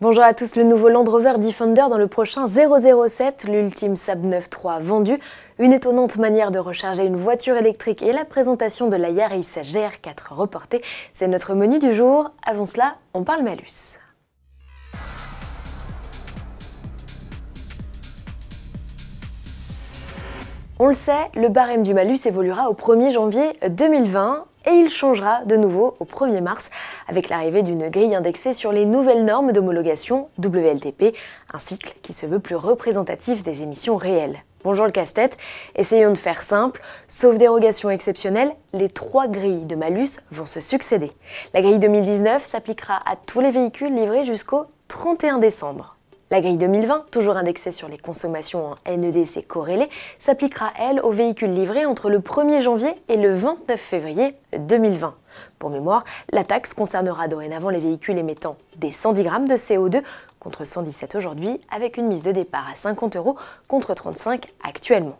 Bonjour à tous, le nouveau Land Rover Defender dans le prochain 007, l'ultime Saab 9.3 vendu, une étonnante manière de recharger une voiture électrique et la présentation de la Yaris GR4 reportée, c'est notre menu du jour. Avant cela, on parle malus. On le sait, le barème du malus évoluera au 1er janvier 2020 et il changera de nouveau au 1er mars avec l'arrivée d'une grille indexée sur les nouvelles normes d'homologation WLTP, un cycle qui se veut plus représentatif des émissions réelles. Bonjour le casse-tête, essayons de faire simple. Sauf dérogation exceptionnelle, les 3 grilles de malus vont se succéder. La grille 2019 s'appliquera à tous les véhicules livrés jusqu'au 31 décembre. La grille 2020, toujours indexée sur les consommations en NEDC corrélées, s'appliquera, elle, aux véhicules livrés entre le 1er janvier et le 29 février 2020. Pour mémoire, la taxe concernera dorénavant les véhicules émettant des 110 grammes de CO2 contre 117 aujourd'hui, avec une mise de départ à 50 € contre 35 actuellement.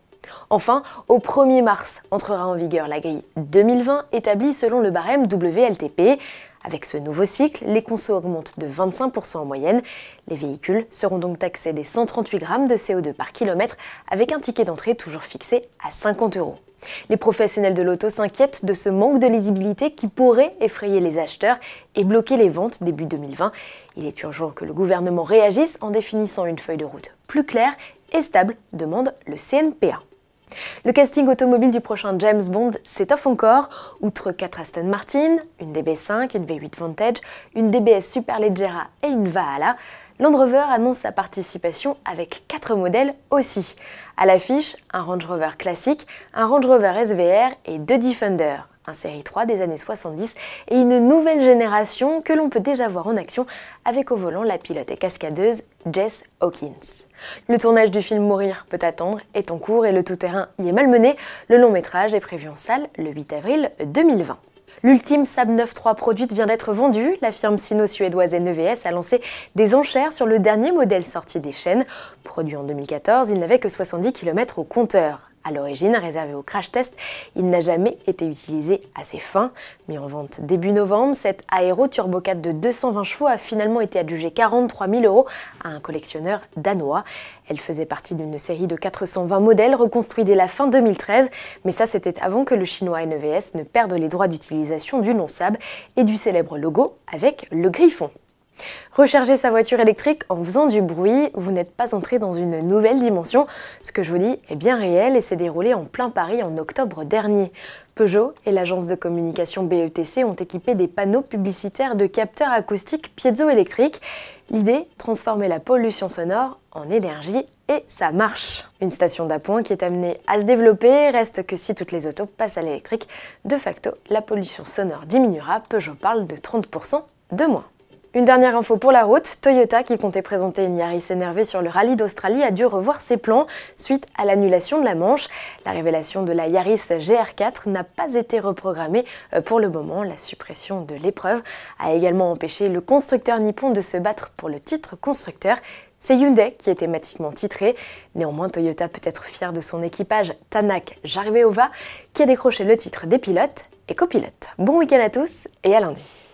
Enfin, au 1er mars entrera en vigueur la grille 2020 établie selon le barème WLTP. Avec ce nouveau cycle, les consos augmentent de 25% en moyenne. Les véhicules seront donc taxés des 138 grammes de CO2 par kilomètre avec un ticket d'entrée toujours fixé à 50 €. Les professionnels de l'auto s'inquiètent de ce manque de lisibilité qui pourrait effrayer les acheteurs et bloquer les ventes début 2020. Il est urgent que le gouvernement réagisse en définissant une feuille de route plus claire et stable, demande le CNPA. Le casting automobile du prochain James Bond s'étoffe encore. Outre 4 Aston Martin, une DB5, une V8 Vantage, une DBS Superleggera et une Valhalla, Land Rover annonce sa participation avec 4 modèles aussi. À l'affiche, un Range Rover classique, un Range Rover SVR et 2 Defender, un série 3 des années 70 et une nouvelle génération que l'on peut déjà voir en action avec au volant la pilote et cascadeuse Jess Hawkins. Le tournage du film Mourir peut attendre est en cours et le tout-terrain y est malmené. Le long métrage est prévu en salle le 8 avril 2020. L'ultime Saab 9.3 produite vient d'être vendue. La firme sino-suédoise NEVS a lancé des enchères sur le dernier modèle sorti des chaînes. Produit en 2014, il n'avait que 70 km au compteur. À l'origine, réservé au crash test, il n'a jamais été utilisé à ses fins. Mis en vente début novembre, cette Aero Turbo 4 de 220 chevaux a finalement été adjugée 43 000 € à un collectionneur danois. Elle faisait partie d'une série de 420 modèles reconstruits dès la fin 2013, mais ça c'était avant que le chinois NEVS ne perde les droits d'utilisation du nom Saab et du célèbre logo avec le griffon. Recharger sa voiture électrique en faisant du bruit, vous n'êtes pas entré dans une nouvelle dimension. Ce que je vous dis est bien réel et s'est déroulé en plein Paris en octobre dernier. Peugeot et l'agence de communication BETC ont équipé des panneaux publicitaires de capteurs acoustiques piézoélectriques. L'idée, transformer la pollution sonore en énergie et ça marche. Une station d'appoint qui est amenée à se développer, reste que si toutes les autos passent à l'électrique, de facto la pollution sonore diminuera. Peugeot parle de 30% de moins. Une dernière info pour la route, Toyota, qui comptait présenter une Yaris énervée sur le rallye d'Australie, a dû revoir ses plans suite à l'annulation de la manche. La révélation de la Yaris GR4 n'a pas été reprogrammée pour le moment. La suppression de l'épreuve a également empêché le constructeur nippon de se battre pour le titre constructeur. C'est Hyundai qui est thématiquement titré. Néanmoins, Toyota peut être fier de son équipage Tanak Jarveova qui a décroché le titre des pilotes et copilotes. Bon week-end à tous et à lundi.